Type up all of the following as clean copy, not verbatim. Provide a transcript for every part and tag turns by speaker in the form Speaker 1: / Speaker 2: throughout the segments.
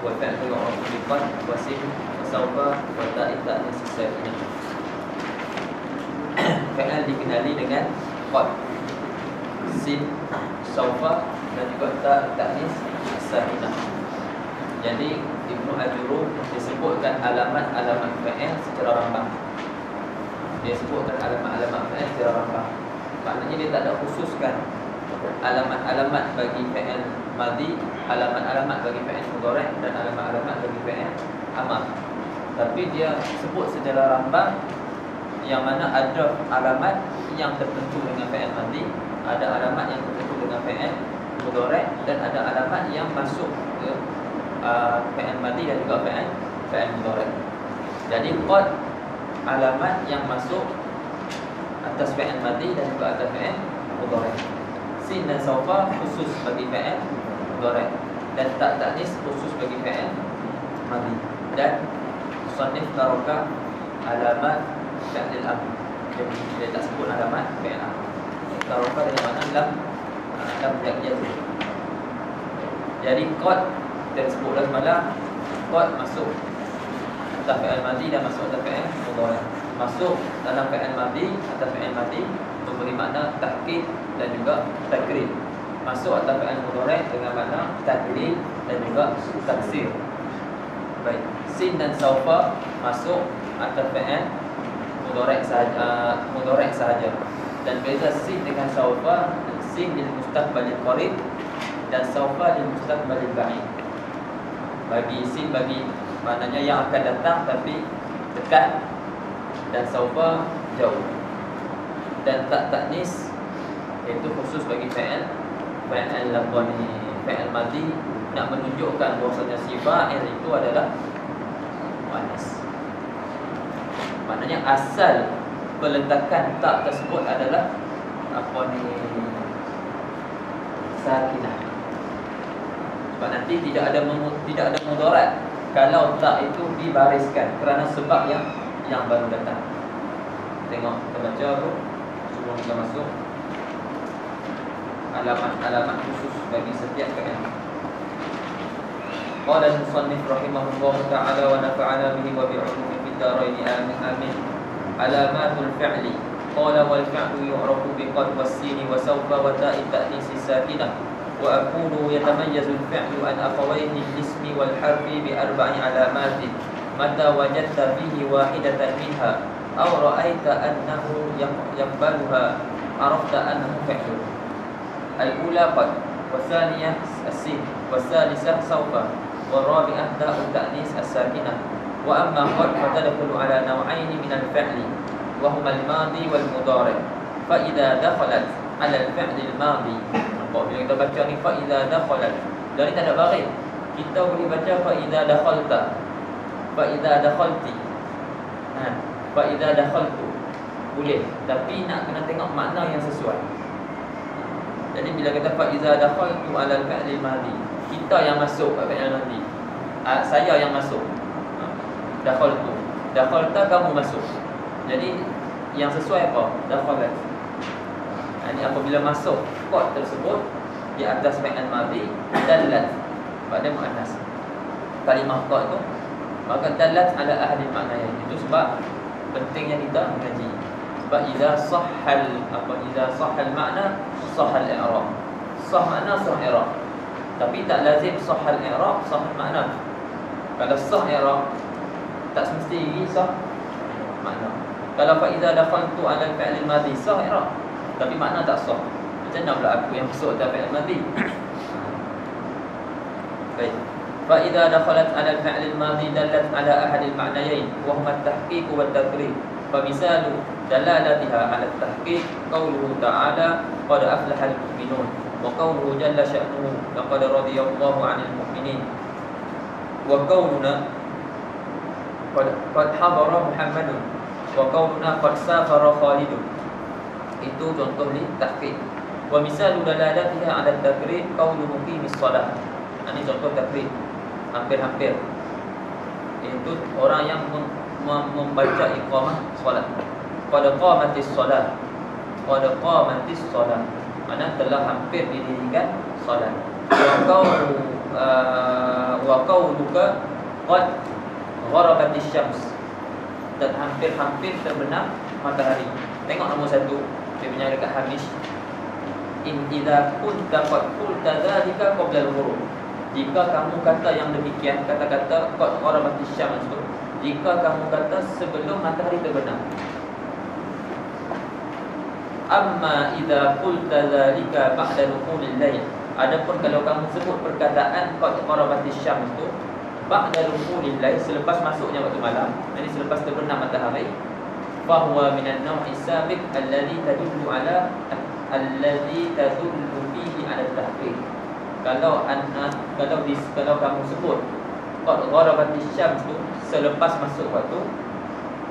Speaker 1: والفعل يعرف بقد وسن وسوف وتاء التأنيث الساكنة. Fi'il dikenali dengan qad, sin, saufa dan juga ta ta'nis as-sakinah. Jadi Ibnu Ajurrum disebutkan alamat-alamat fi'il secara rambang. Dia sebutkan alamat-alamat fi'il secara rambang. Maknanya dia tak ada khususkan alamat-alamat bagi fi'il madhi, alamat-alamat bagi fi'il mudhari' dan alamat-alamat bagi fi'il amar. Tapi dia sebut secara rambang, yang mana ada alamat yang tertentu dengan fi'il madhi, ada alamat yang tertentu dengan fi'il mudhari' dan ada alamat yang masuk ke fi'il madhi dan juga fi'il mudhari'. Jadi qad alamat yang masuk atas fi'il madhi dan juga atas fi'il mudhari'. Sin dan saufa khusus bagi fi'il mudhari' dan ta ta'nis khusus bagi fi'il madhi. Dan musannif taraka alamat fi'il amr. Dia tak sebut alamat fi'il amr. Taraka dengan makna lam yaqiyat. Jadi qad kita sebutlah semalam, qad masuk atas fi'il madhi dan masuk atas fi'il mudhari'. Masuk dalam fi'il madhi atas fi'il madhi memberi makna tahqiq dan juga takrib. Masuk atas fi'il mudhari' dengan makna tadlil dan juga taksir. Baik, sin dan saufa masuk atas fi'il mudhari' sahaja. Dan beza sin dengan saufa, sin lil mustaqbalil qarib dan saufa lil mustaqbalil ba'id. Bagi sin bagi maknanya yang akan datang tapi dekat, dan saufa jauh. Dan tak ta'nis itu khusus bagi fi'il lafzi, fi'il madhi, nak menunjukkan bahwasanya si fa'il itu adalah muannas. Maknanya asal peletakan tak tersebut adalah sakinah. Sebab nanti tidak ada mudarat kalau tak itu dibariskan kerana sebab yang baru datang. Tengok kita baca tu sebelum kita masuk alamat-alamat khusus bagi setiap fi'il. Qala al-musannif rahimahullahu ta'ala wa nafa'ana bihi wa bi'ulumihi fid dharain amin. Alamatul fi'li. Qala wal fi'lu yu'rafu biqad was-sin wa sawfa wa ta'i ta'nis sakinah. Wa aqulu yatamayyazu al-fi'lu an akhawayhi al-ismi wal harfi bi arba'i alamatin. Mata wajadta fihi wahidatan minha aw ra'aita annahu yaqbaluha arafta annahu fi'lun. Al-ula qad, والثانية السين، والثالثة سوف، والرابعة تاء التأنيث الساكنة. وأما قد فتدخل على نوعين من الفعل وهما الماضي والمضارع. فإذا دخلت على الفعل الماضي، bila kita baca ni فإذا دخلت, dari tak ada baris, kita boleh baca فإذا دخلت, فإذا دخلتي, فإذا دخلت boleh, tapi nak kena tengok makna yang sesuai. Jadi bila kata فإذا دخلت على الفعل الماضي, kita yang masuk kat fi'il madhi, saya yang masuk. Dakhaltu, dakhalta kamu masuk. Jadi yang sesuai apa? Dakhalat. Ini apabila masuk qad tersebut di atas fi'il madhi dallat pada muannas kalimah qad itu, maka dallat ala ahli maknain. Itu sebab pentingnya kita mengaji. Sebab idza sahhal makna sahhal i'rab. Sah makna sah i'rab. Tapi tak lazim sahhal i'rab sahhal makna. Kalau sah i'rab tak semesti sah makna. Kalau fa idza dakhaltu ala al-fi'l al-madhi sah i'rab tapi makna tak sah. Macam mana pula aku yang masuk dalam fi'il madhi? Baik. Fa idza dakhalat ala al-fi'l al-madhi dallat ala ahad al-ma'nayain wa huma at-tahqiq wa at-taqrib. Fa misalu dalalatiha ala at-tahqiq qawluhu ta'ala qad aflaha al-mu'minun wa qawluhu jalla sya'nuhu laqad radiyallahu 'anil mu'minin wa qawluna qad hadara Muhammadun wa qawluna qad safara Khalidun. Itu contoh li tahqiq. Wa misalu dalalatiha 'ala at-taqrib qawluhu qimis shalah. Ini contoh takrib hampir-hampir. Itu orang yang membaca iqamah solat. Qad qamatis solat. Qad qamatis solat. Mana telah hampir didirikan solat. Wa qauluka qad gharabatis syams, dan hampir-hampir terbenam matahari. Tengok nombor 1, dia punya dekat Hamish. In idza kunta qad qulta dzalika qabla al-ghurub. Jika kamu kata yang demikian, kata-kata qad gharabatis syams itu, jika kamu kata sebelum matahari terbenam. Amma idza qulta dzalika ba'da dukhulil lail. Adapun kalau kamu sebut perkataan qad gharabatis syams itu ba'da dukhulil lail, selepas masuknya waktu malam, jadi selepas terbenam matahari, fahuwa minan naw'i sabiq alladhi tadullu fihi 'ala at-tahqiq. Kalau kamu sebut qad gharabatis syams itu selepas masuk waktu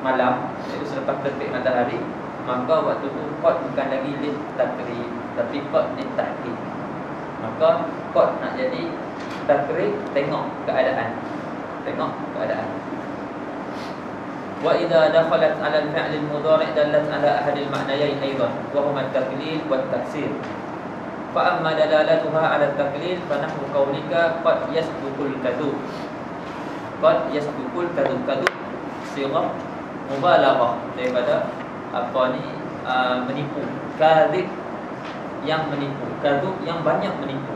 Speaker 1: malam, iaitu selepas terbit matahari, maka waktu itu qad bukan lagi lit takrib, tapi qad lit tahqiq. Maka qad nak jadi takrib, tengok keadaan. Wa idza dakhalat 'ala al-fi'l al-mudhari' dallat 'ala ahad al-ma'nayayn aidan wa huma at-taqlil wa at-taksir. Fa amma dalalatuha 'ala at-taqlil fa nahwu qawlika qad yasduqul kadhub. Qad yasduqul kadhub. Kadhub sirah mubalaghah daripada menipu. Kadhib yang menipu, kadhub yang banyak menipu.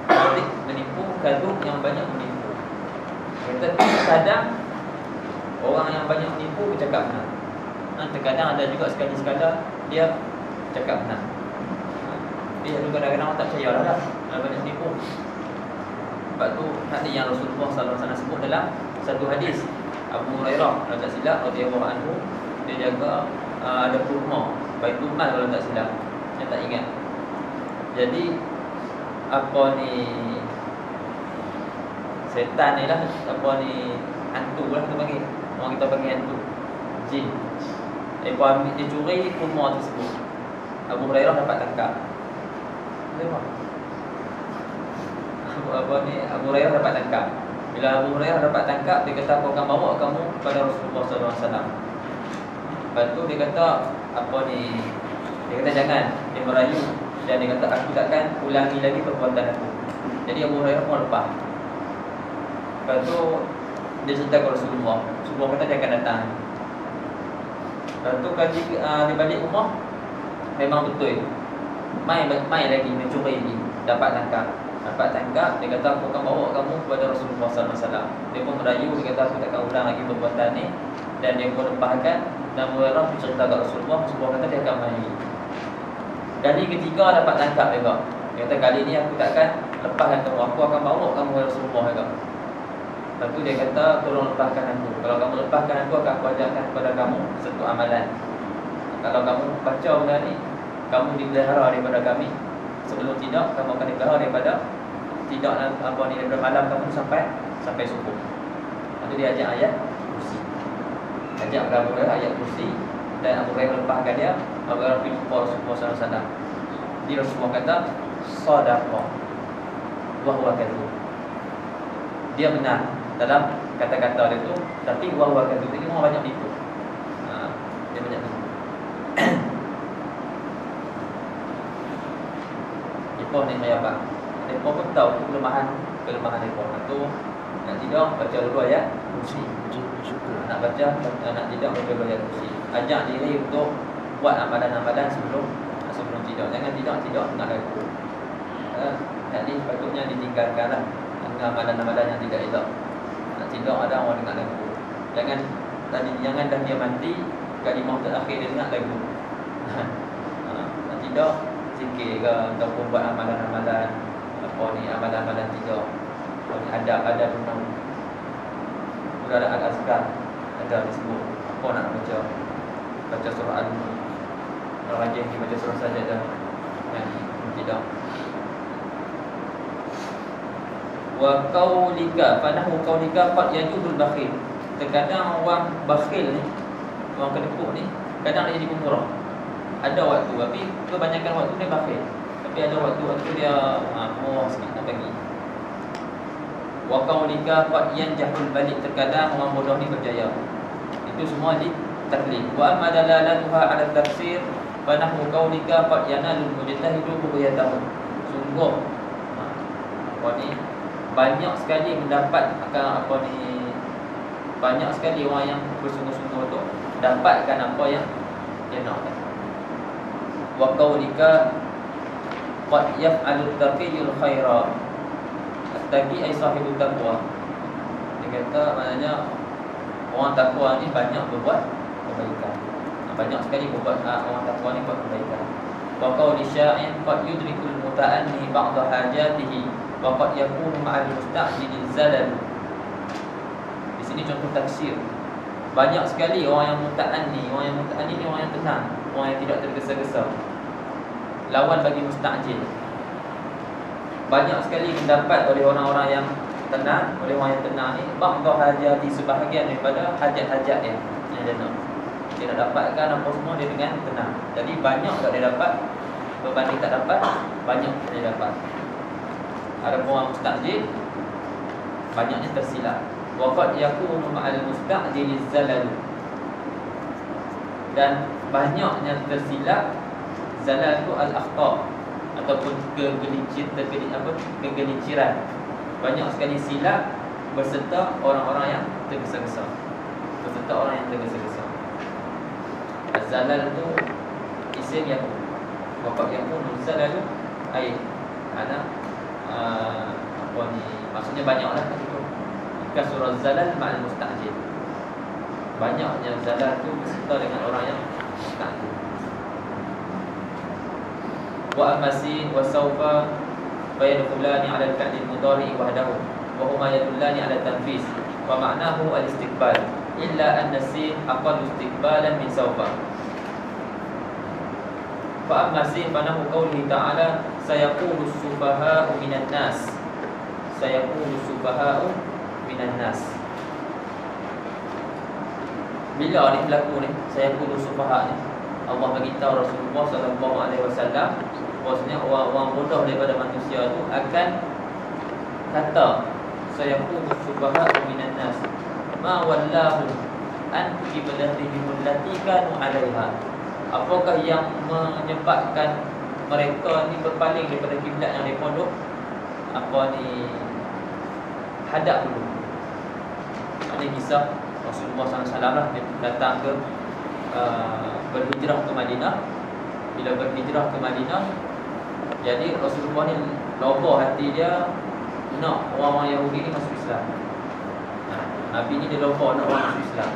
Speaker 1: Kadhib menipu, kadhub yang banyak menipu. Kadang orang yang banyak menipu bercakap benar. Terkadang ada juga sekali-sekala dia cakap benar. Dia kadang-kadang orang tak percaya lah banyak menipu. Sebab tu hadis yang Rasulullah SAW sebut dalam satu hadis, Abu Hurairah kalau tak silap radhiyallahu anhu, dia jaga ada rumah Baitul Mal kalau tak silap, saya tak ingat. Jadi setan ni lah, hantu lah kita panggil. Orang kita panggil hantu, jin. Dia curi rumah tersebut. Abu Hurairah dapat tangkap. Abu Hurairah dapat tangkap. Bila Abu Hurairah dapat tangkap, dia kata, aku akan bawa kamu kepada Rasulullah SAW. Lepas tu dia kata, dia kata jangan. Dia merayu dan dia kata, aku takkan ulangi lagi perbuatan aku. Jadi Abu Hurairah pun lepas. Lepas tu dia cerita kepada Rasulullah. Rasulullah kata dia akan datang. Lepas tu kali dia balik rumah, memang betul Mai lagi mencuri lagi. Dapat tangkap. Dia kata, aku akan bawa kamu kepada Rasulullah SAW. Dia pun merayu, dia kata, aku takkan ulang lagi perbuatan ni. Dan dia pun lepaskan. Dan Hurairah cerita kepada Rasulullah. Rasulullah kata dia akan mai. Kali ketiga dapat tangkap juga. Dia kata, kali ni aku takkan lepaskan kamu, aku akan bawa kamu kepada Rasulullah juga. Lepas tu dia kata, tolong lepaskan aku. Kalau kamu lepaskan aku, akan aku ajarkan kepada kamu satu amalan. Kalau kamu baca benda ni, kamu dipelihara daripada kami. Sebelum tidak, kamu akan dipelihara daripada daripada malam kamu sampai subuh. Lepas tu dia ajak ayat kursi. Ajak Abu Hurairah ayat kursi. Dan Abu Hurairah lepaskan dia. Abu Hurairah pergi jumpa Rasulullah SAW. Dia Rasulullah kata, sadaqah wa huwa kadhub. Dia benar dalam kata-kata dia tu, tapi wa huwa kadhub. Jadi orang banyak tipu. Dia banyak tipu. Mereka ni apa? Mereka pun tahu kelemahan mereka. Tu nak tidak baca dulu ayat kursi. Nak tidak baca dulu ayat kursi. Ajak diri untuk buat amalan-amalan sebelum tidak. Jangan tidak nak laku. Jadi sepatutnya ditinggalkanlah amalan-amalan yang tidak elok. Nak tidak ada orang dengar lagu. Jangan dah dia mati, kalimah terakhir dia dengar lagu. Nak tidak zikir ke ataupun buat amalan-amalan amalan-amalan tidak. Ada memang sudah ada al-azkar, ada disebut apa nak baca surah Al-Mulk. Kalau rajin baca surah Sajadah, tidak. Wa qaulika, fanahu qaulika qad yajudul bakhil. Terkadang orang bakhil ni, orang kedekut ni, kadang dia jadi pemurah. Ada waktu, tapi kebanyakan waktu dia bakhil. Tapi ada waktu dia murah sikit nak bagi. Wa qaulika qad yanjahul balik. Terkadang orang bodoh ni berjaya. Itu semua di taklid. Wa amma dalalatuha 'ala tafsir, fanahu qaulika qad yanalul mujtahidu bughayatahu. Sungguh ni banyak sekali mendapat banyak sekali orang yang bersungguh-sungguh tu dapatkan apa yang dia nak. Wa qaulika qad yaf'alu taqiyul khaira. At-taqi ay sahibut taqwa. Dia kata maknanya orang takwa ni banyak berbuat kebaikan. Banyak sekali berbuat orang takwa ni buat kebaikan. Wa qauli sya'in qad yudrikul muta'anni ba'da hajatihi wa qad yakunu ma'al musta'jilil zalal. Di sini contoh taksir. Banyak sekali orang yang muta'anni. Orang yang muta'anni ni orang yang tenang, orang yang tidak tergesa-gesa. Lawan bagi musta'jil. Banyak sekali mendapat oleh orang-orang yang tenang, oleh orang yang tenang ni ba'da hajati, sebahagian daripada hajat-hajat yang dia nak. Dia nak dapatkan apa semua dia dengan tenang. Jadi banyak tak dia dapat berbanding tak dapat, banyak dia dapat. Ada orang musta'jil, banyaknya tersilap. Wa qad yakunu ma'al musta'jiliz zalal. Dan banyaknya tersilap. Zalal tu al-akhta' ataupun kegelinciran. Banyak sekali silap berserta orang-orang yang tergesa-gesa. Berserta orang yang tergesa-gesa. Az-zalal tu isim yang bapak yang pun zalal tu ai ana maksudnya banyaklah itu. Kasrul zalal ma'al musta'jil. Banyaknya zalal tu berserta dengan orang yang musta'jil. Wa amasin wa sawfa fayadkhulani 'ala al-fi'l al-mudhari wahdahu wa huma yadullani 'ala at-tanfis wa ma'nahu al-istiqbal illa anna sin aqallu istiqbalan min sawfa. Fa amasin fanahu qawlihi ta'ala sayaqulu as-sufaha'u minan nas. Sayaqulu as-sufaha'u minan nas. Bila ni berlaku ni sayaqulu as-sufaha' ni? Allah beritahu Rasulullah sallallahu alaihi wasallam bahwasanya orang-orang bodoh daripada manusia itu akan kata sayaqulu subha'u minan nas ma wallahu an qiblatihim allati kanu 'alaiha. Apakah yang menyebabkan mereka ni berpaling daripada kiblat yang mereka duk hadap dulu. Ini kisah Rasulullah SAW lah, dia datang ke berhijrah ke Madinah. Bila berhijrah ke Madinah, jadi Rasulullah ni loboh hati dia nak orang-orang Yahudi ni masuk Islam. Nabi ni dia loboh nak orang masuk Islam.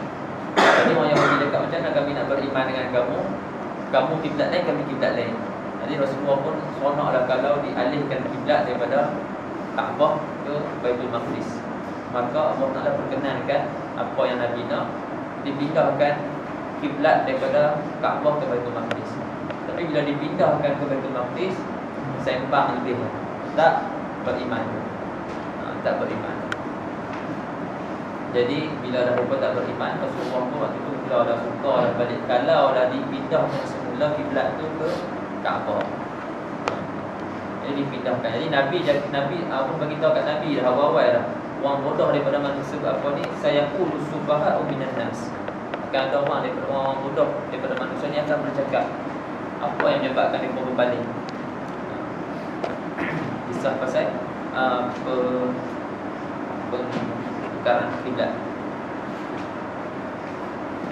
Speaker 1: Jadi orang Yahudi dekat macam mana kami nak beriman dengan kamu? Kamu kiblat lain, kami kiblat lain. Jadi Rasulullah pun seronoklah kalau dialihkan kiblat daripada Kaabah ke Baitul Maqdis. Maka Allah Taala perkenankan apa yang Nabi nak, dipindahkan kiblat daripada Kaabah ke Baitul Maqdis. Tapi bila dipindahkan ke Baitul Maqdis, sembang lebih, tak beriman. Tak beriman. Jadi bila dah lupa tak beriman, Rasulullah pun waktu tu bila dah suka dah balik, kalau dah dipindahkan semula kiblat tu ke Kaabah. Jadi dipindahkan. Jadi Nabi apa bagi tahu kat Nabi dah awal-awal dah. Orang bodoh daripada manusia apa ni, sayaqulu subha'u minan nas. Akan ada orang daripada orang bodoh daripada manusia ni akan bercakap apa yang menyebabkan mereka berpaling. Kisah pasal pertukaran kiblat.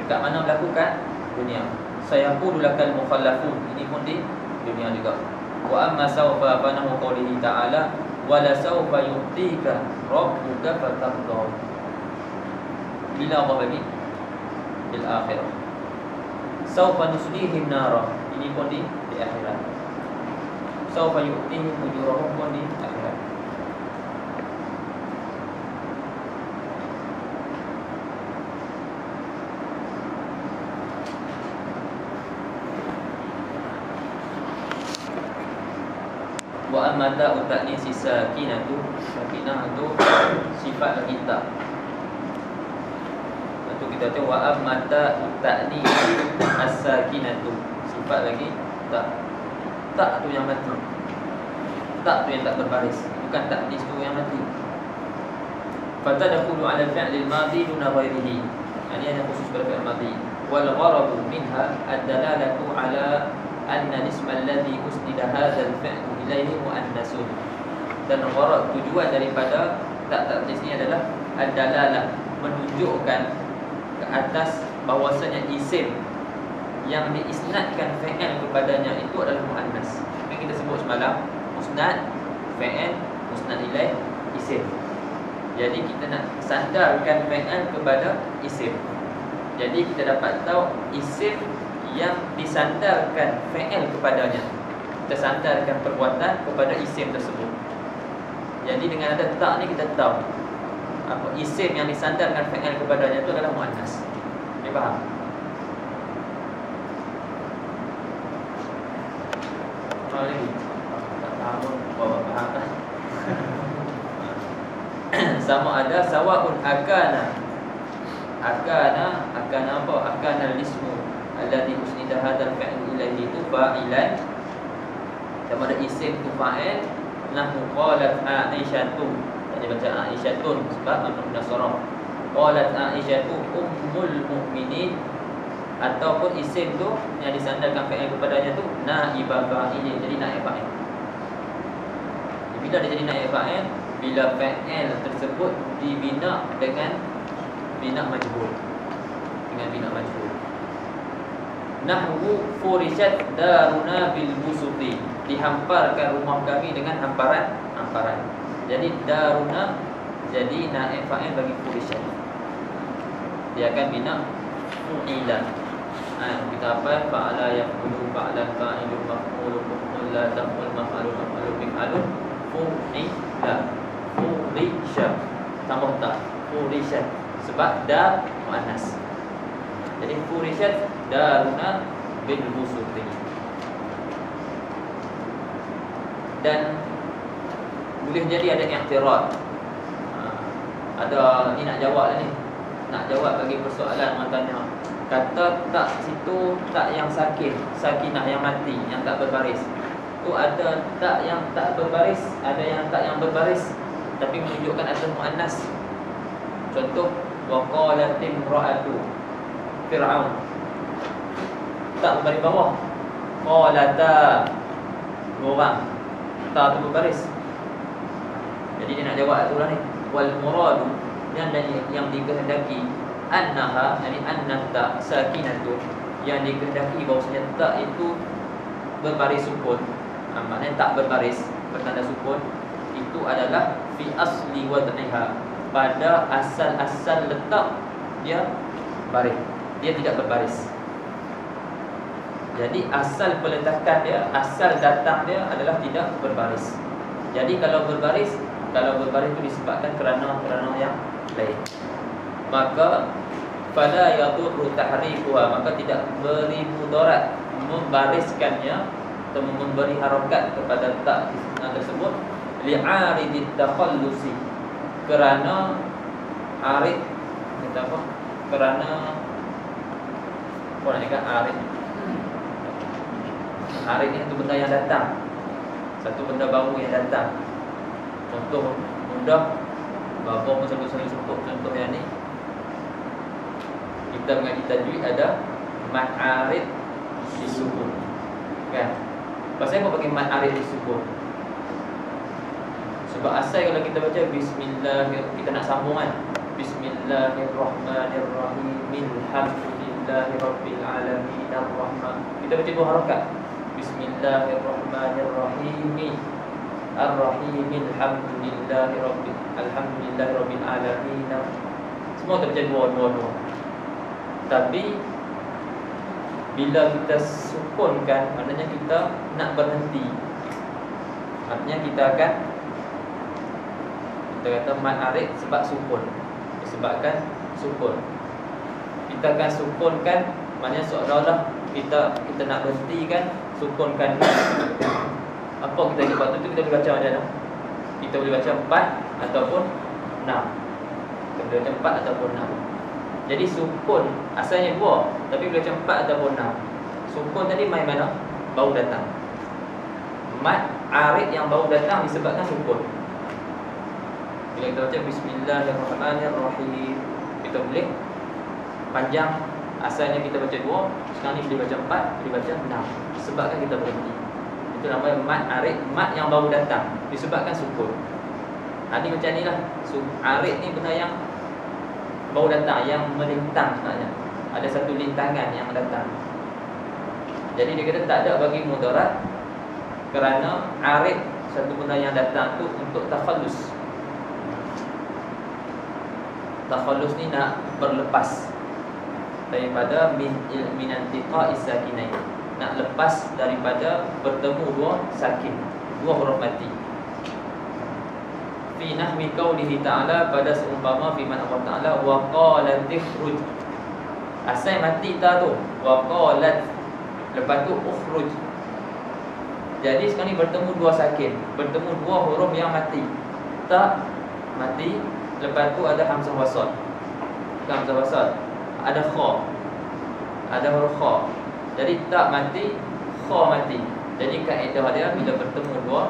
Speaker 1: Dekat mana melakukan? Dunia. Sayaqulu lakal mukhallafun. Ini pun di dunia juga. Wa amma sawfa fanahu qawlihi ta'ala wala sawfa yu'tika rabbuka fatarda. Bila Allah bagi? Bil akhirah. Sawfa nuslihim nara. Ini pun di akhirat. Sawfa yu'tihim ujurahum pun di akhirat. Wa amma ta'u ta'nisi sakinatu. Sakinah itu sifat bagi tak. Itu kita tengok wa amma ta'u ta'nisi as-sakinatu. Sifat lagi tak. Tak tu yang mati. Tak tu yang tak berbaris. Bukan ta'nis tu yang mati. Fatadkhulu 'ala al-fi'l al-madhi duna ghairihi. Ini ada khusus pada fi'il madhi. Wal gharadu minha ad-dalalatu 'ala anna isma alladhi usnida hadha al-fi'l ilayhi muannasun. Dan gharad, tujuan daripada tak taktis ni adalah ad-dalalah, menunjukkan ke atas bahwasanya isim yang diisnadkan fa'il kepadanya itu adalah muannas. Yang kita sebut semalam, musnad, fa'il, musnad ilaih, isim. Jadi kita nak sandarkan fa'il kepada isim. Jadi kita dapat tahu isim yang disandarkan fa'il kepadanya. Kita sandarkan perbuatan kepada isim tersebut. Jadi dengan ada tak ni kita tahu apa isim yang disandarkan fa'il kepadanya itu adalah muannas. Ni faham? Faham lagi? Tak faham pun bawa faham kan? Sama ada sawa'un akana apa? Akana al-ismu alladhi usnida hadzal fi'l ilaihi tu fa'ilan. Sama ada isim tu fa'il. Nahu qalat Aisyatun. Tadi baca Aisyatun sebab makna nasarah. Qalat Aisyatu ummul mukminin. Ataupun isim tu yang disandarkan fa'il kepadanya tu naibah fa'il. Jadi naib fa'il. Bila dia jadi naib fa'il, bila fa'il tersebut dibina dengan bina majhul. Dengan bina majhul. Nahwu furishat daruna bil busuti. Dihamparkan rumah kami dengan hamparan. Jadi daruna jadi naib fa'il bagi furishat. Dia akan bina fu'ilan. Kita apa? Fa'ala yaqulu fa'lan fa'ilun maf'ulun maf'ul la taqul maf'alun maf'alun maf'alun fu'ila. Furisha. Tambah tak? Furishat. Sebab dar muannas. Jadi furishat daruna bil busuti. Dan boleh jadi ada i'tirad. Ada ni nak jawab ni. Nak jawab bagi persoalan orang tanya. Kata tak situ tak yang sakinah yang mati, yang tak berbaris. Tu ada tak yang tak berbaris, ada yang tak yang berbaris, tapi menunjukkan ada muannas. Contoh wa qalat imra'atu Fir'aun. Tak berbaris bawah. Qalata dua orang. Tak tu berbaris. Jadi dia nak jawab tu lah ni. Wal muradu yang dikehendaki annaha, yani annata sakinatu, yang dikehendaki bahawasanya tak itu berbaris sukun. Maknanya tak berbaris bertanda sukun itu adalah fi asli wad'iha, pada asal letak dia baris. Dia tidak berbaris. Jadi asal peletakan dia, asal datang dia adalah tidak berbaris. Jadi kalau berbaris itu disebabkan kerana yang lain. Maka fala yadurru tahriquha, maka tidak beri mudarat membariskannya atau memberi harakat kepada tak tersebut li'aridit takhallusi, kerana arid kita apa? Kerana apa nak kata arid? Arid ni satu benda yang datang, satu benda baru yang datang. Contoh mudah, bapa pun selalu sebut contoh yang ni. Kita mengaji tajwid ada ma'arid disukun. Kan? Pasal apa pakai ma'arid disukun? Sebab asal kalau kita baca bismillahirrahmanirrahim, kita nak sambung kan? Bismillahirrahmanirrahim, alhamdulillahirabbil alamin arrahman. Kita baca dua harakat. Bismillahirrahmanirrahim, arrahim, alhamdulillahirabbil alamin. Semua kita baca dua. Tapi bila kita sukunkan, maknanya kita nak berhenti. Artinya kita kata ma'arid sebab sukun, disebabkan sukun. Kita akan sukunkan, maknanya seolah-olah kita nak berhentikan, sukunkan. Apa kita buat tu kita boleh baca macam mana? Kita boleh baca 4 ataupun 6. Kita boleh baca 4 ataupun 6. Jadi sukun asalnya 2, tapi boleh baca 4 ataupun 6. Sukun tadi main mana? Baru datang. Mat arid yang baru datang disebabkan sukun. Bila kita baca bismillahirrahmanirrahim, kita boleh panjang. Asalnya kita baca 2, sekarang ni boleh baca 4, boleh baca 6. Sebabkan kita berhenti. Itu namanya mat arid, mat yang baru datang disebabkan sukun. Ini macam ni lah. Arid ni benda yang baru datang, yang melintang sebenarnya. Ada satu lintangan yang datang. Jadi dia kata tak ada bagi mudarat, kerana arid satu benda yang datang tu untuk takhallus. Takhallus ni nak berlepas daripada min antiqa'is sakinain, nak lepas daripada bertemu dua sakin, dua huruf mati. Fi nahwi qaulihi ta'ala, pada seumpama firman Allah Ta'ala, wa qalat ikhruj. Asal mati tak tu, wa qalat, lepas tu ukhruj. Jadi sekarang ni bertemu dua sakin, bertemu dua huruf yang mati. Tak mati, lepas tu ada hamzah wasal. Bukan hamzah wasal, ada kha, ada huruf kha. Jadi tak mati, kha mati. Jadi kaedah dia bila bertemu dua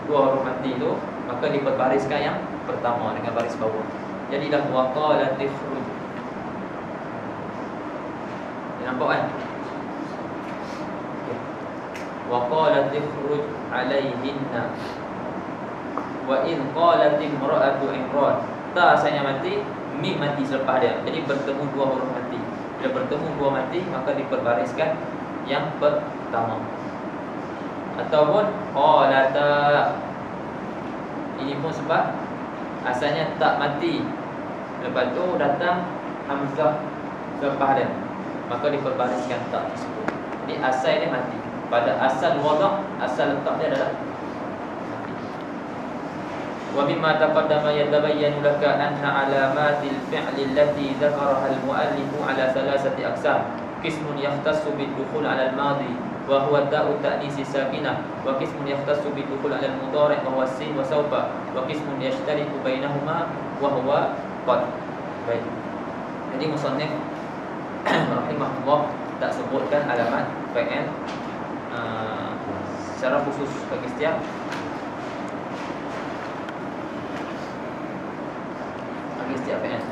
Speaker 1: huruf mati tu, maka diperbariskan yang pertama dengan baris bawah. Jadi dah waqalat ikhruj. Nampak kan? Waqalat ikhruj alaihinna wa in qalat imra'atu Imran. Tak asalnya mati, mim mati selepas dia. Jadi bertemu dua huruf mati. Bila bertemu dua mati, maka diperbariskan yang pertama. Ataupun qalata, ini pun sebab asalnya tak mati, lepas tu datang hamzah selepas dia, maka diperbariskan tak tersebut. Jadi asal dia mati. Pada asal wadah, asal letak dia adalah mati. Wa mimma taqaddama yatabayyanu laka anna alamatil fi'li allati dzakaraha al-mu'allif ala thalathati aqsam. Qismun yahtassu bid-dukhul 'ala al-madi wa huwa ta'u ta'nisi sakinah, wa qismun yahtassu bid-dukhul 'ala al-mudhari' wa huwa sin wa sawfa, wa qismun yashtariku bainahuma wa huwa qad. Baik. Jadi musannif rahimahullah tak sebutkan alamat fi'il secara khusus bagi setiap fi'il.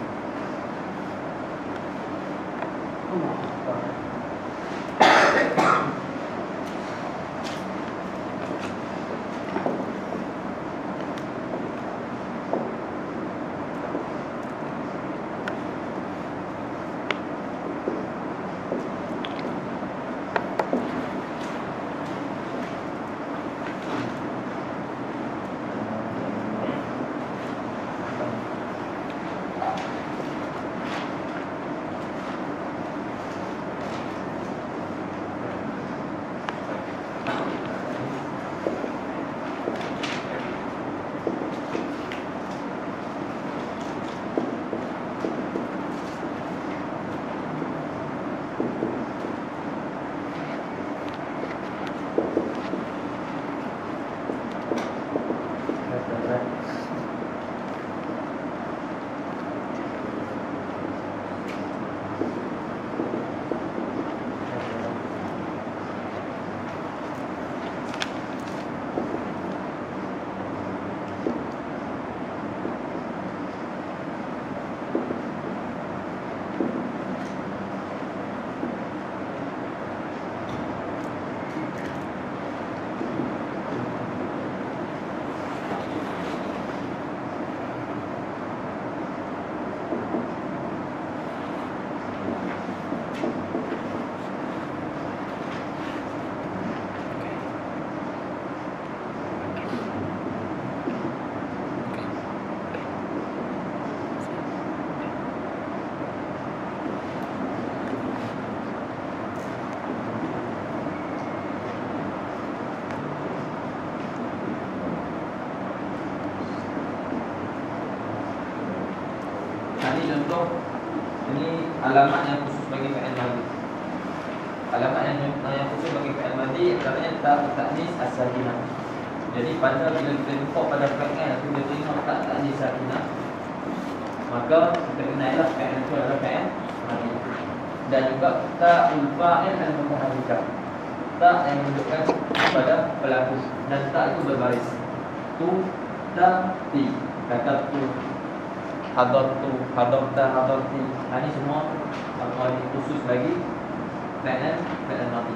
Speaker 1: Ini contoh, ini alamat yang khusus bagi fi'il madhi. Alamat yang khusus bagi fi'il madhi antaranya ta'nis as-sakinah. Jadi pada bila kita jumpa pada fi'il tu dia tengok ta'nis sakinah, maka kita kenailah fi'il itu adalah fi'il madhi. Dan juga ta'ul fa'il al-mutaharrikah, ta' yang menunjukkan kepada pelaku, dan ta' itu berbaris. Tu, ta, ti. Kata tu, hadartu, hadarta, hadarti. Ini semua khusus bagi fi'il madhi.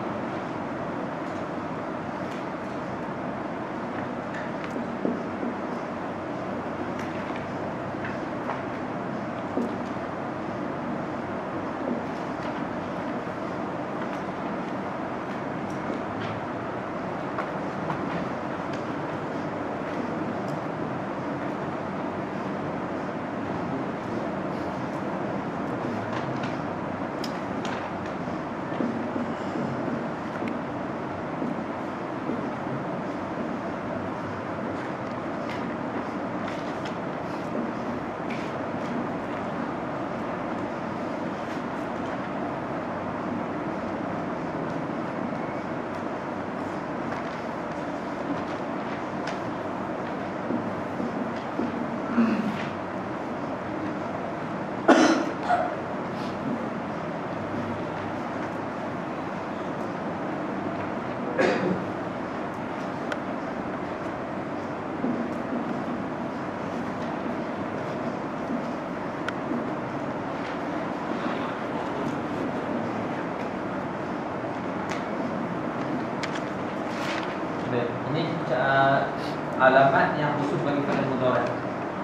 Speaker 1: alamat yang khusus bagi fi'il mudhari'.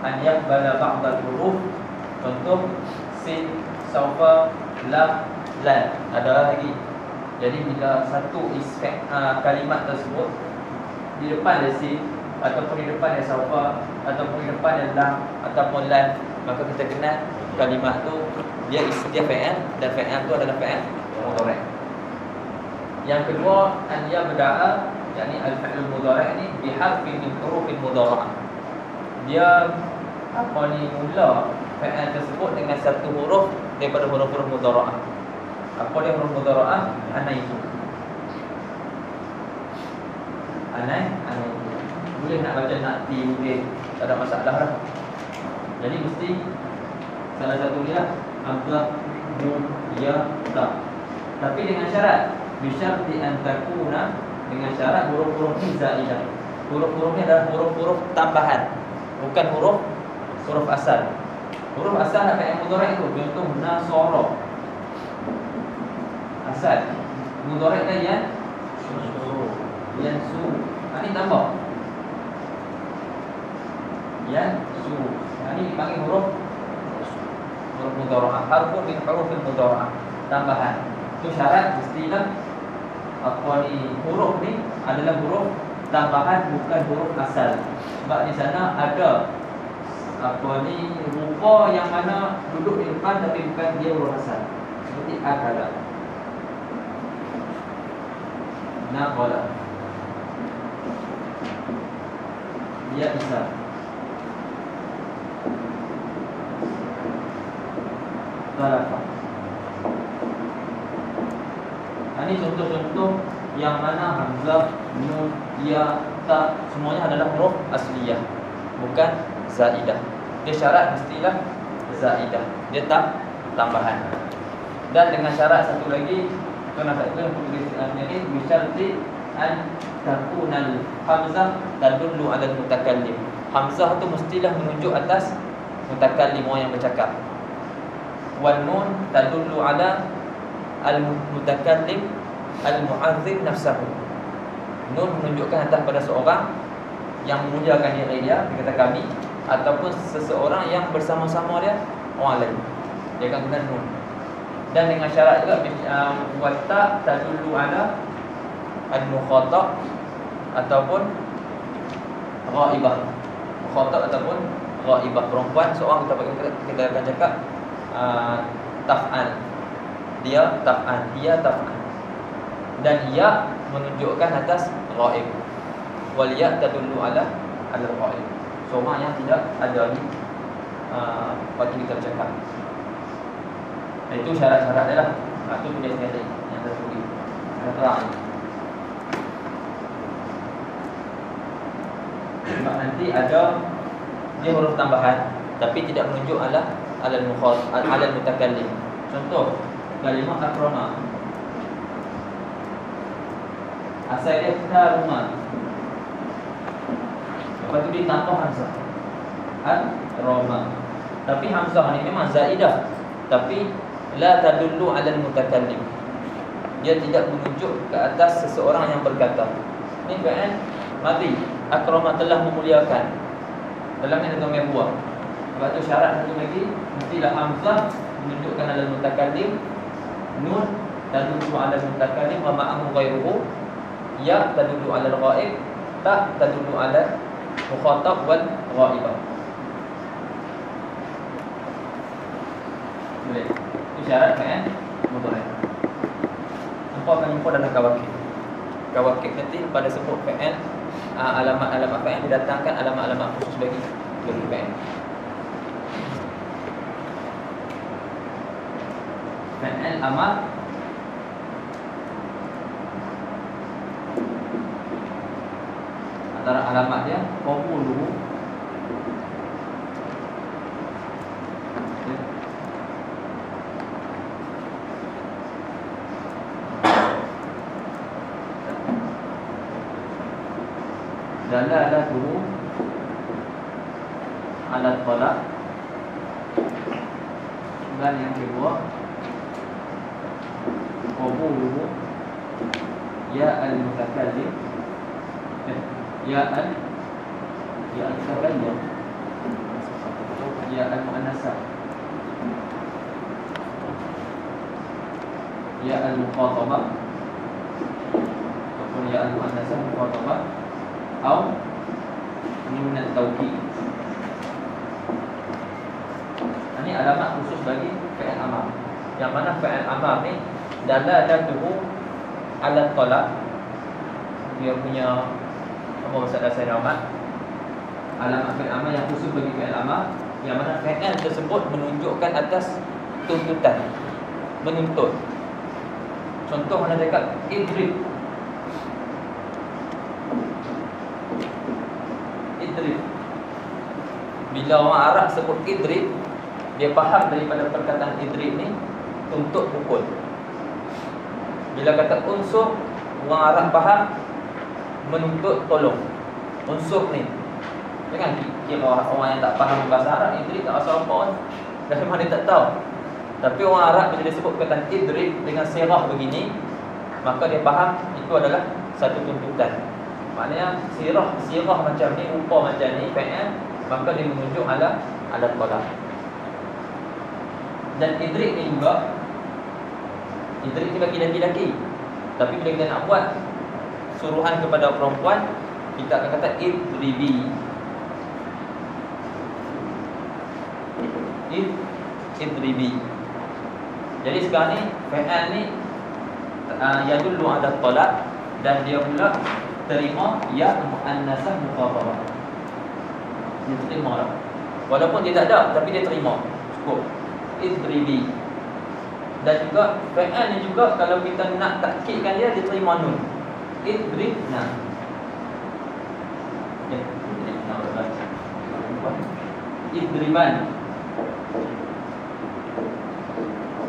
Speaker 1: An yaqbala ba'd al-huruf. Contoh sin, saufa, lam, lan. Ada lagi. Jadi bila satu kalimat tersebut di depan ada sin, ataupun di depan ada saufa, ataupun di depan ada lam, ataupun lan, maka kita kenal kalimat tu dia fi'il, dan fi'il tu adalah fi'il mudhari'. Yang kedua, an yabda'a, yakni al-fi'il mudhari' ni biharfin min hurufil mudhara'ah. Dia mula fi'il tersebut dengan satu huruf daripada huruf-huruf mudhara'ah. Apa dia huruf mudhara'ah? Ana itu. Ana itu. Boleh nak baca nakti, boleh, tak ada masalah lah. Jadi mesti salah satu dia hamzah, nun, ya, ta. Tapi dengan syarat, bisyarti an takuna, dengan syarat huruf-huruf ni zaidah. Huruf-huruf ni adalah huruf-huruf tambahan, bukan huruf asal. Huruf asal apa yang mudhari' itu? Contoh nasara. Asal mudhari' kan yansu. Ini tambah yansu. Ini dipanggil huruf mudhara'ah. Harfun min hurufil mudhara'ah, tambahan. Itu syarat mestilah huruf ni adalah huruf tambahan, bukan huruf asal. Sebab di sana ada rupa yang mana duduk di depan tapi bukan dia huruf asal. Seperti akala, naqala, ya isa. Talafa. Ini contoh-contoh yang mana hamzah, nun, ya, ta semuanya adalah huruf asliyah, bukan zaidah. Dia syarat mestilah zaidah, dia tak tambahan. Dan dengan syarat satu lagi, kenapa itu yang tulis ini bisyarti an takunal hamzah tadullu ala mutakallim. Hamzah itu mestilah menunjuk atas mutakallim, orang yang bercakap. Wal nun tadullu ala al-mutakallim al-mu'azzim nafsahu. Nun menunjukkan atas pada seorang yang memuliakan diri dia, kata kami, ataupun seseorang yang bersama-sama dia orang lain, dia akan guna nun. Dan dengan syarat juga wata tadullu ala al-mukhatab ataupun ghaibah. Mukhatab ataupun ghaibah, perempuan seorang kita akan cakap taf'al. Dia taf'al, ia taf'al. Dan ya menunjukkan atas ghaib. Wal ya tadullu ala al-ghaib. Seorang yang tidak ada di waktu kita bercakap. Itu syarat-syarat dia lah. Itu tulis sekali yang tertulis. Terang. Sebab nanti ada dia huruf tambahan tapi tidak menunjuk ala al-mutakallim. Contoh kalimah akrama, asal dia karuma, lepas tu ditambah hamzah akrama. Tapi hamzah ni memang zaidah, tapi la tadullu ala al-mutakallim. Dia tidak menunjuk ke atas seseorang yang berkata. Ini fi'il madhi. Akrama telah memuliakan. Dalamnya ada dhamir buah. Sebab tu syarat satu lagi, mestilah hamzah menunjukkan ala al-mutakallim, nun tadullu ala al-mutakallim wa ma'ahu ghairuhu, ya tadullu ala al-ghaib, ta tadullu ala mukhatab wal ghaibah. Boleh. Itu syarat kan? Mudhari'. Nampak akan jumpa dalam kawakib. Kawakib nanti pada sebut fi'il, alamat-alamat fi'il didatangkan alamat-alamat khusus bagi fi'il. Fi'il amar antara alamat dia qabulu, dalalatuhu ala talaq, dan yang kedua qabuluhu ya al-mutakallim, ya Ya al-kabaiyah, ya al-mu'annasah, ya al-mukhatabah, ataupun ya al-mu'annasah mukhatabah, atau nun at-taukid. Ini alamat khusus bagi fi'il amar. Yang mana fi'il amar ni dalalatuhu ala talab, dia punya apa maksud dasar alamat? Alamat fi'il amar yang khusus bagi fi'il amar, yang mana fi'il tersebut menunjukkan atas tuntutan, menuntut. Contoh mana cakap idrib. Idrib. Bila orang Arab sebut idrib, dia faham daripada perkataan idrib ni tuntut pukul. Bila kata unsur, orang Arab faham menuntut tolong. Unsur ni, jangan kira orang yang tak faham bahasa Arab, idrib tak asal apa, dari mana dia tak tahu. Tapi orang Arab bila dia sebut perkataan idrib dengan sirah begini, maka dia faham itu adalah satu tuntutan. Maknanya sirah macam ni, rupa macam ni, fi'il, maka dia menunjuk ala talab. Dan idrik ni juga, idrik ni bagi lelaki-lelaki. Tapi bila kita nak buat suruhan kepada perempuan, kita akan kata idribi. Idribi. Jadi sekarang ni fi'il ni yadullu ala talab, dan dia pula terima ya muannasah mukhatabah. Dia terima lah. Walaupun dia tak ada, tapi dia terima. Cukup idribi. Dan juga fi'il ni juga kalau kita nak takkidkan dia terima nun. Idribna. Idriban.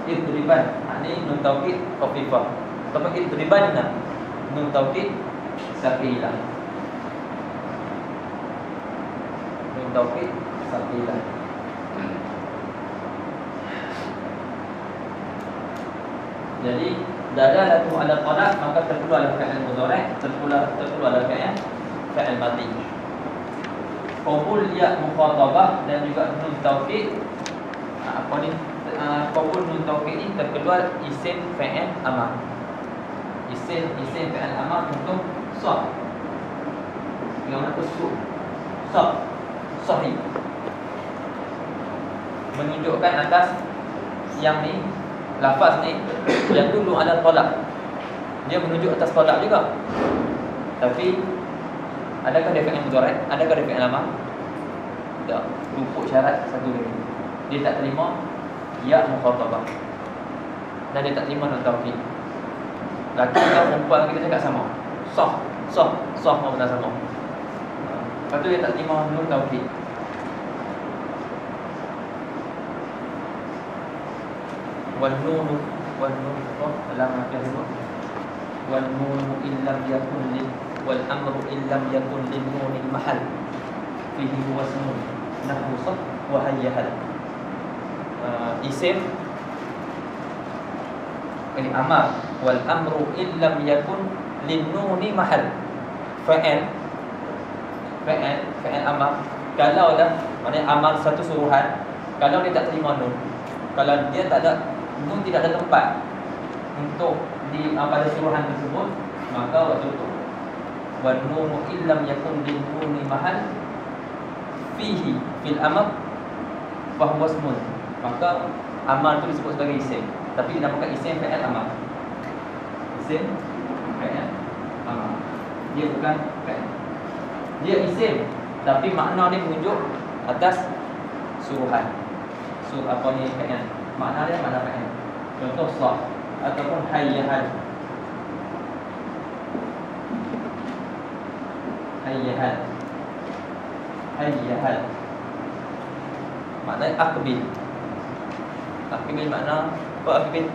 Speaker 1: Idriban. Ini nun taukid khafifah. Atau idribanna. Nun taukid saqilah. Nun taukid saqilah. Jadi dalalatu ala talab, maka terkeluar fi'il mudhari', terkeluar fi'il madhi. Qabul ya mukhatabah dan juga nun taukid. Qabul nun taukid ini terkeluar isim fi'il amar. Isim fi'il amar untuk sah. Yang mana tu sahih. Menunjukkan atas yang ni, lafaz ni yang dulu ada talab, dia menunjuk atas talab juga. Tapi adakah dia fi'il mudhari'? Adakah dia fi'il amar? Tak. Luput syarat satu lagi. Dia tak terima ya mukhatabah, dan dia tak terima nun taukid. Laki atau perempuan kita cakap sama. Sah mau benar sama. Lepas tu dia tak terima nun taukid. والنون لم يكن والنون إن لم يكن والأمر إن لم يكن للنون المحل فيه هو اسم نحو صف وهيهل. Isim ini amar, wal amru in lam yakun linnuni mahal. Fa'il amar, kalau dah maknanya amar satu suruhan, kalau dia tak terima nun, kalau dia tak ada nun, tidak ada tempat untuk di pada suruhan tersebut, maka waktu itu wan nunu illam yakun lin nuni mahal fihi fil amr fa huwa ismun, maka amal itu disebut sebagai isim, tapi dinamakan isim fi'il amar. Isim fi'il amar, dia bukan fi'il, dia isim, tapi makna dia menunjuk atas suruhan. Apa ni fi'il, makna dia mana fi'il. Contoh sah ataupun hayyahal. Maknanya aqbil. Aqbil makna apa? Aqbil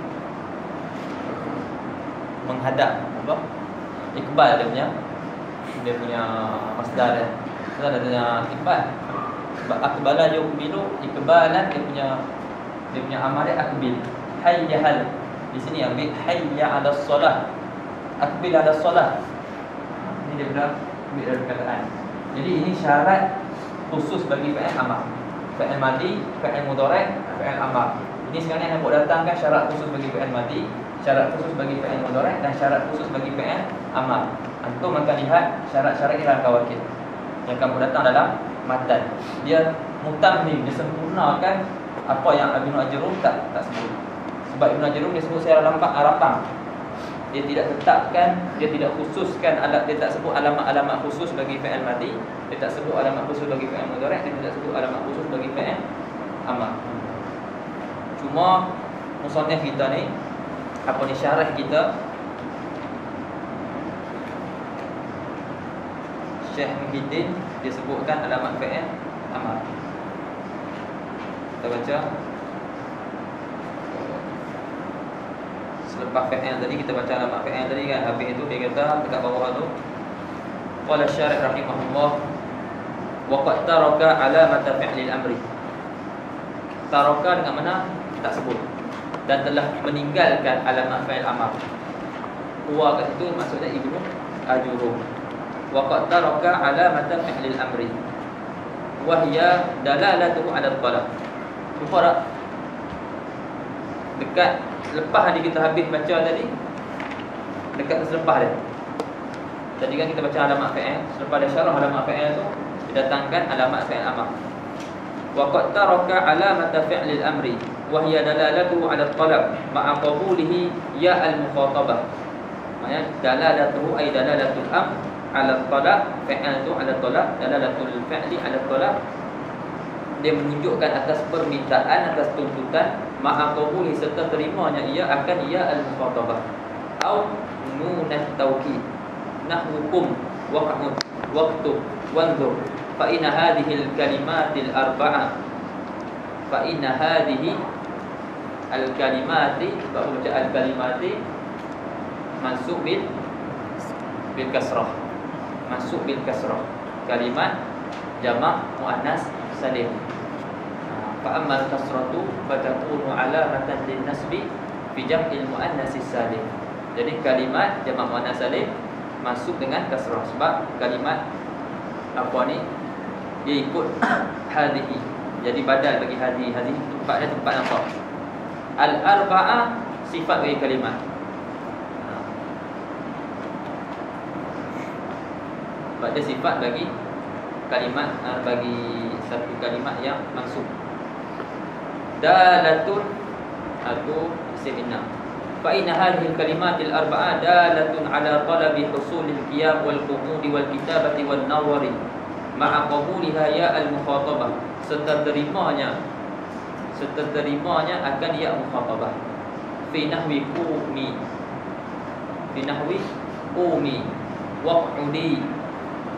Speaker 1: menghadap, apa? Iqbal dia punya masdar dia. Kita ada iqbal. Aqbala yuqbilu, iqbalan dia punya amal dia aqbil. Hayyahal. Di sini ambil hayya 'ala shalah. Aqbil 'ala shalah. Ini dia ambil dari perkataan. Jadi ini syarat khusus bagi fi'il amar. Fi'il madi, fi'il mudhari', fi'il amar. Ini sekarang yang nak datangkan syarat khusus bagi fi'il madi, syarat khusus bagi fi'il mudhari' dan syarat khusus bagi fi'il amar. Antum akan lihat syarat-syarat ini dalam kawakib yang kamu datang dalam matan. Dia mutammim, dia sempurnakan apa yang Ibnu Ajurrum tak sebut. Sebab Ibnu Ajurrum dia sebut secara rapang. Dia tidak tetapkan, dia tidak khususkan, dia tak sebut alamat-alamat khusus bagi fi'il madi, dia tak sebut alamat khusus bagi fi'il mudhari', dia tidak sebut alamat khusus bagi fi'il amar. Cuma musannif kita ni, apa ni syarah kita, Syekh Muhyiddin, dia sebutkan alamat fi'il amar. Kita baca selepas fi'il tadi, kita baca alamat fi'il tadi kan. Habis itu dia kata dekat bawah tu, qala syarih rahimahullah wa qad taraka alamata fi'lil amri. Taraka dengan mana? Tak sebut. Dan telah meninggalkan alamat fi'il amar. Huwa kat situ maksudnya Ibnu Ajurrum. Wa qad taraka alamata fi'lil amri wa hiya dalalatuhu 'ala talab. Jumpa tak? Dekat lepas tadi kita habis baca tadi, dekat selepas dia. Tadi kan kita baca alamat fi'il, selepas dia syarah alamat fi'il tu didatangkan alamat fi'il amar. Wa qad taraka alamata fi'lil amri wa hiya dalalatuhu 'ala talab ma'a qabulihi ya al-mukhatabah. Maksudnya dalalatuhu ay dalalatul amr 'ala talab, fi'il tu 'ala talab, dalalatul fi'li 'ala talab. Dia menunjukkan atas permintaan, atas tuntutan, ma'a qabuli serta terimanya ia akan ia al-mukhatabah. Au nunat tawkid. Nahwukum waq'ud waqtu wanzur fa inna hadhihi al-kalimatil arba'ah. Fa inna hadhihi al-kalimati, baca al-kalimati mansub bil kasrah. Mansub bil kasrah. Kalimat jamak muannas salim. Fa ammal kasratu fatakunu alamatan lin nasbi fi jam'il muannas salim. Jadi kalimat jamak muannas salim masuk dengan kasrah sebab kalimat apa ni dia ikut hadhihi. Jadi badal bagi hadhihi. Hadhihi tempat dia tempat nampak. Al arba'ah sifat bagi kalimat. Sebab dia sifat bagi kalimat, bagi satu kalimat yang mansub. Dalatun atau isim inna. Fa inna hadhihi al-kalimatil arba'ah dalatun ala talabi husulil qiyam wal qu'ud wal kitabati wan nawari ma'a qabuliha ya al-mukhatabah. Serta terimanya akan ya mukhatabah. Fi nahwi qumi, fi nahwi qumi waq'udi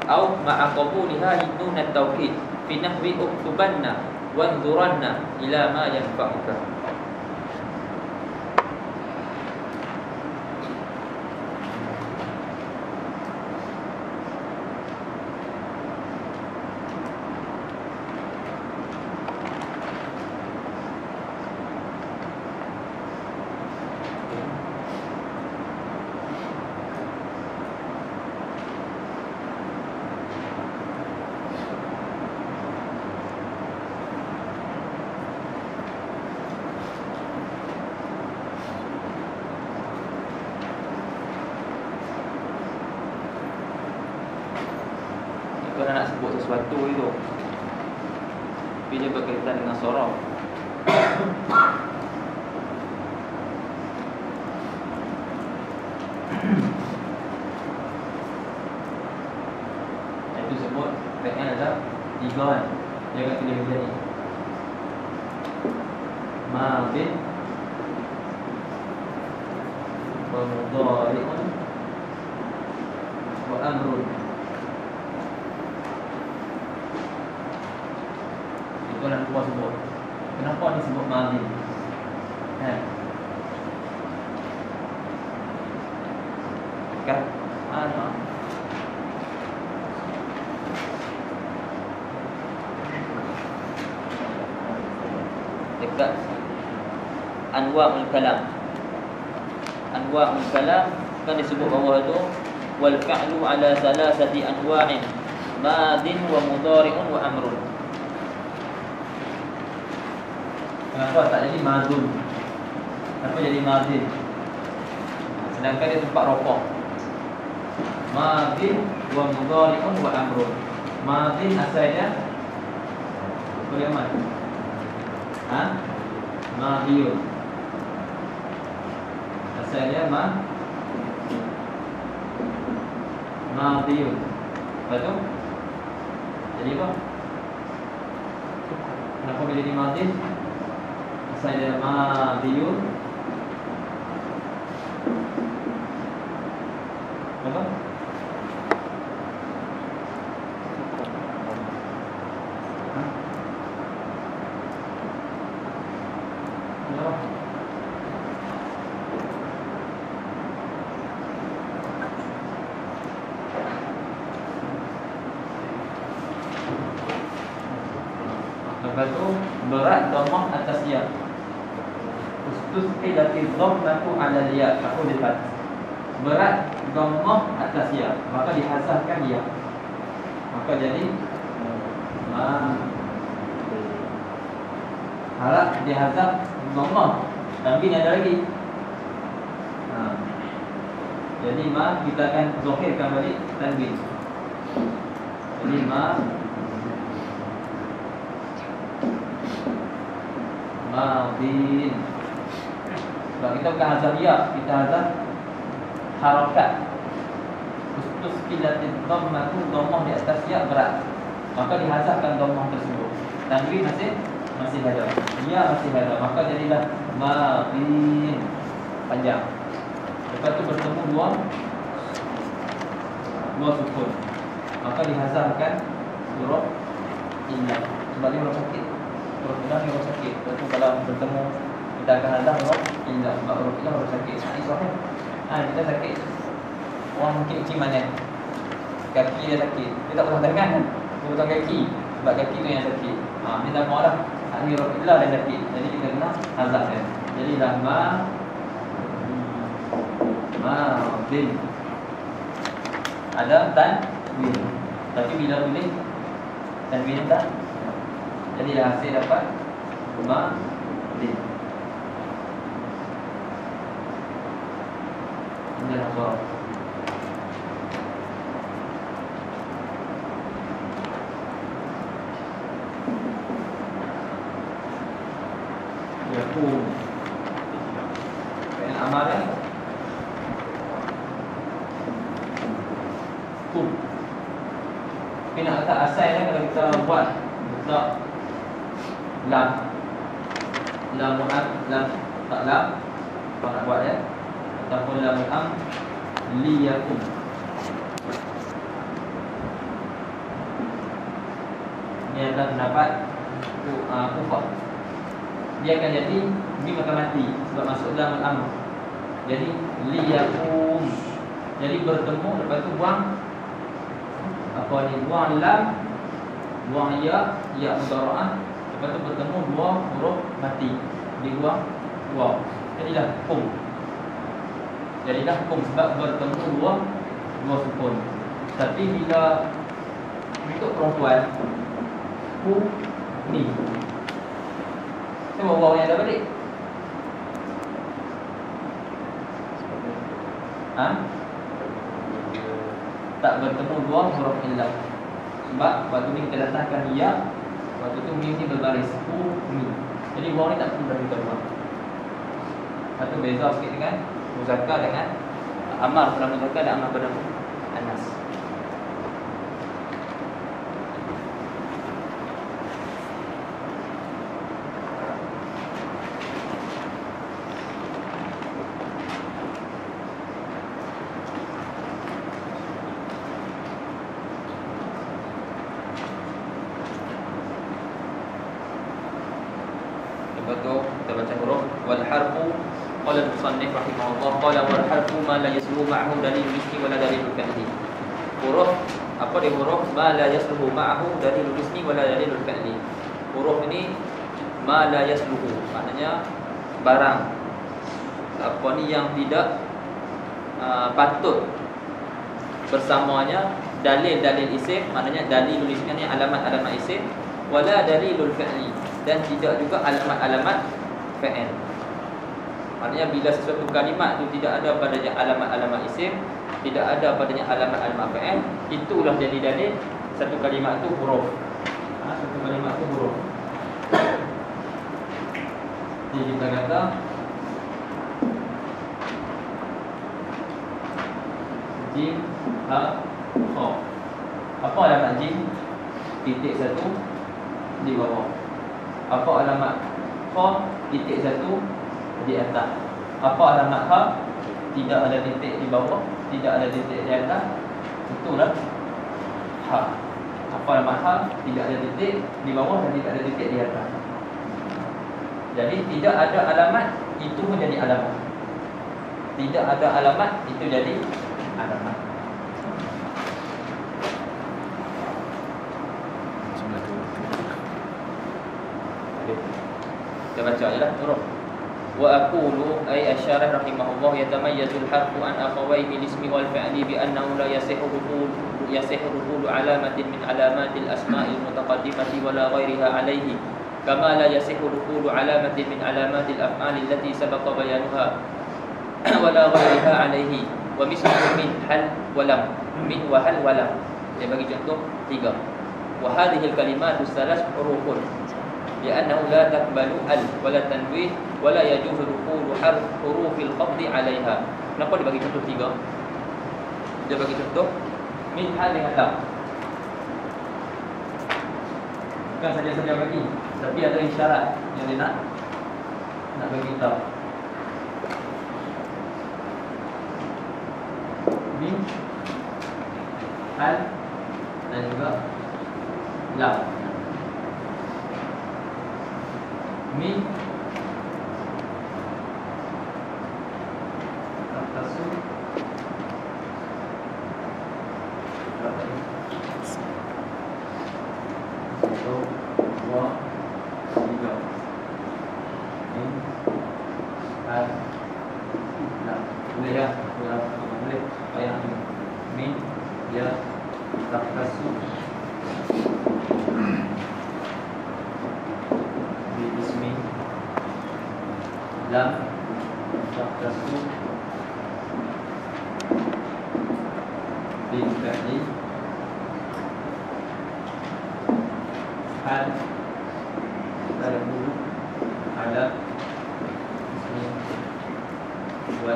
Speaker 1: au ma'a qabuliha nun at-tawkid fi nahwi uktubanna wanzuranna ila ma yanfa'uka. Kalau nak sebut sesuatu itu, tapi dia berkaitan dengan sorok. Itu sebut fi'il ada tiga kan. Dia akan pilih macam ni. Madin wa mudhari'un wa amrun. Orang tua sebut. Kenapa ni sebut madin? Kan? Dekat anwa'ul kalam. Anwa'ul kalam kan disebut bawah tu wal fa'lu ala salasati anwa'in madin wa mudhari'un wa amrun. Kenapa tak jadi madun? Kenapa jadi madin? Sedangkan dia tempat rofah. Madin wa mudhari'un wa amrun. Madin asalnya boleh aman? Madiyun. Asalnya madiyun. Betul? Jadi apa? Kenapa boleh jadi madin? Asalnya madiyun. Apa? Lepas tu berat dhammah atas ya. Ustusqilatil dhammatu 'ala ya. Aku lipat. Berat dhammah atas ya, maka dihazafkan ya. Maka jadi harap dihazaf dhammah. Tapi ni ada lagi. Jadi kita akan zahirkan balik tanwin. Jadi madin. Sebab kita bukan hazaf ya, kita hazaf harakat. Ustusqilatil dhammatu, dhammah di atas ya berat, maka dihazafkan dhammah tersebut. Tanwin masih ada, ya masih ada, maka jadilah madin panjang. Lepas tu bertemu dua sukun, maka dihazafkan huruf illah. Sebab dia huruf sakit, huruf illah ni huruf sakit. Lepas tu kalau bertemu kita akan hazaf huruf illah. Sebab huruf illah huruf sakit. Ini sahih. Kita sakit. Orang mungkin kecil mana? Kaki dia sakit. Dia tak potong tangan kan? Dia potong kaki. Sebab kaki tu yang sakit. Dia tak mahu lah. Ini huruf illah dia sakit. Jadi kita kena hazaf dia. Jadi dah madin. Ada tanwin. Tapi bila tulis tanwin tak, jadi dah hasil dapat madin. Ini adalah suara. Yakun. Fi'il amar ya. Kum. Kita nak letak asalnya kalau kita buat letak lam tak lam. Kalau nak buat ya, ataupun lamul am liyakum. Ini adalah pendapat Kufah. Dia akan jadi mim akan mati sebab masuk lamul am. Jadi liyakum. Jadi bertemu, lepas tu buang buang lam, buang ya mudhara'ah. Lepas tu bertemu dua huruf mati, dibuang waw. Jadilah kum. Sebab bertemu dua sukun. Tapi bila untuk perempuan ni, cuba waw yang ada balik. Tak bertemu dua huruf illah. Sebab waktu ni kita letakkan ya, waktu tu mim ni berbaris mi. Jadi waw ni tak perlu dari kedua. Satu beza sikit dengan muzakkar dengan amar pada muzakkar dan amar pada anas. Betul, kita baca huruf wal harfu. Qala al-musannif rahimahullah, qala wal harfu ma la yasluhu ma'ahu dalil ismi wala dalil fi'li. Huruf apa dia huruf ma la yasluhu ma'ahu dalil ismi wala dalil fi'li. Huruf ini ma la yasluhu, maknanya barang apa ni yang tidak patut bersamanya dalil-dalil isim, maknanya dalilul isim ni alamat-alamat isim, wala dalilul fi'li, dan tidak juga alamat-alamat fi'il. Maknanya bila sesuatu kalimat tu tidak ada padanya alamat-alamat isim, tidak ada padanya alamat-alamat fi'il, itulah jadi dalil satu kalimat tu huruf. Satu kalimat tu huruf. Jadi kita kata jim, ha, kha. Apa alamat jim? Titik satu di bawah. Apa alamat kha? Titik satu di atas. Apa alamat ha? Tidak ada titik di bawah, tidak ada titik di atas. Itulah ha. Apa alamat ha? Tidak ada titik di bawah dan tidak ada titik di atas. Jadi tidak ada alamat, itu menjadi alamat. Tidak ada alamat, itu jadi alamat. Kita baca je lah huruf. Wa aqulu ay asyarah rahimahullah yatamayyazu al-harfu an akhawayhi al-ismi wal fi'li bi annahu la yasihu dukhulu alamatin min alamatil asma'il mutaqaddimati wala ghayriha alayhi kama la yasihu dukhulu alamatin min alamatil af'ali allati sabaqa bayanuha wala ghayriha alayhi wa misluhu min hal wa lam, min wa hal wa lam. Dia bagi contoh 3. Wa hadhihi al-kalimatu salas hurufun li'annahu la taqbalu al wala tanwin wala yajuzu dukhulu hurufil khafdi 'alayha. Kenapa dia bagi contoh 3? Dia bagi contoh min hal dengan lam. Bukan saja-saja bagi, tapi ada isyarat yang dia nak bagi tahu. Min, hal dan juga lam. Min tasu boleh ya, boleh. Ayat min ya taqasu bi ismi lam taqasu bi fi'li hal tadkhulu ala ismi wa.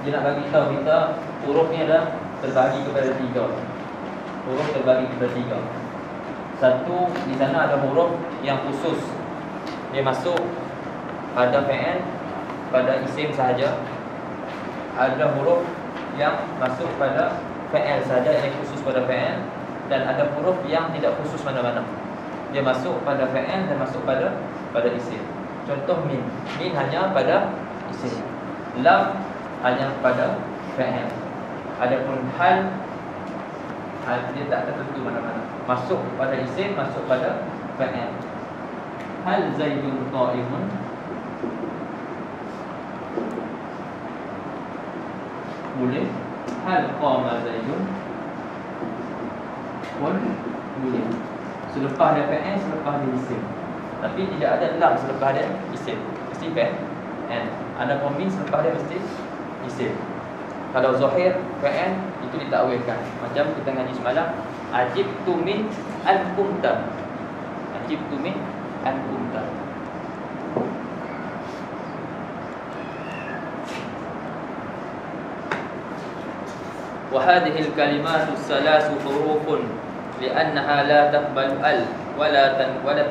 Speaker 1: Dia nak bagi tahu kita huruf ni adalah terbagi kepada 3. Huruf terbagi kepada 3. Satu, di sana ada huruf yang khusus, dia masuk pada fi'il, pada isim sahaja. Ada huruf yang masuk pada fi'il sahaja, yang khusus pada fi'il, dan ada huruf yang tidak khusus mana-mana, dia masuk pada fi'il dan masuk pada isim. Contoh min. Min hanya pada isim. Lam hanya pada fi'il. Adapun hal dia tak tertentu mana-mana. Masuk pada isim, masuk pada fi'il. Hal Zaidun qa'imun? Boleh. Hal qama Zaidun? Boleh. Selepas dia fi'il, selepas dia isim. Tapi tidak ada lam selepas dia isim. Mesti fi'il. Ada min selepas dia mesti isim. Kalau zahir fi'il itu ditakwilkan. Macam kita ngaji semalam, ajibtu min al-qumta. Ajibtu min al-qumta. Wa hadhihi al-kalimatu salasu hurufun li'annaha la taqbalu al wala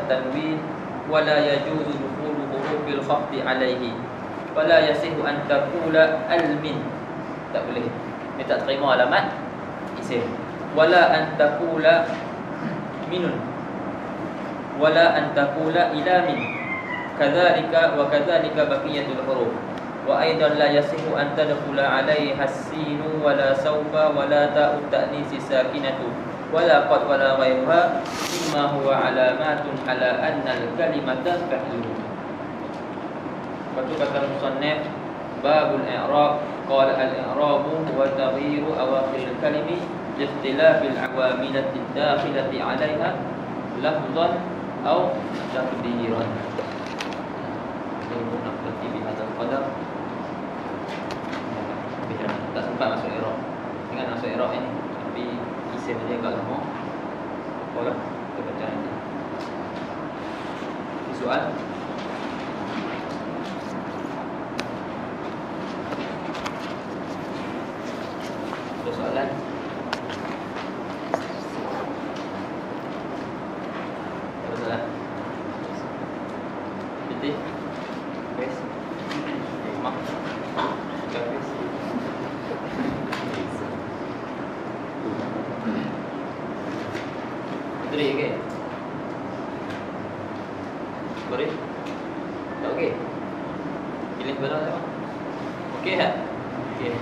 Speaker 1: tanwin wala yajuzu dukhulu hurufil khafdi 'alayhi wala yasihu an taqula al-min. Tak boleh. Dia tak terima alamat isim. Wala an taqula minun. Wala an taqula ila min. Kadzalika wa kadzalika baqiyatul huruf. Wa aidan la yasihu an tadkhula 'alaiha as-sinu wala sawfa wala ta'ut ta'nisi sakinatu wala qad wala ghayruha mimma huwa alamatun ala anna al-kalimata fi'lun. Lepas tu kata musannif Babul i'rab. Qala al-i'rabu huwa taghyiru awakhir al-kalimi liikhtilafil awamilati ad-dakhilati 'alayha lafzan aw taqdiran. Ini nak berarti bi hadzal qadar. Tak sempat masuk i'rab. Ingat masuk i'rab ini, tapi isim dia agak lama. Apalah, kita baca nanti. Soal? Ada soalan? Ada soalan? Jadi? Best? Mak? Best? Puteri, okey? Boleh? Tak okey? Pilih barang tak? Okey tak? Okey.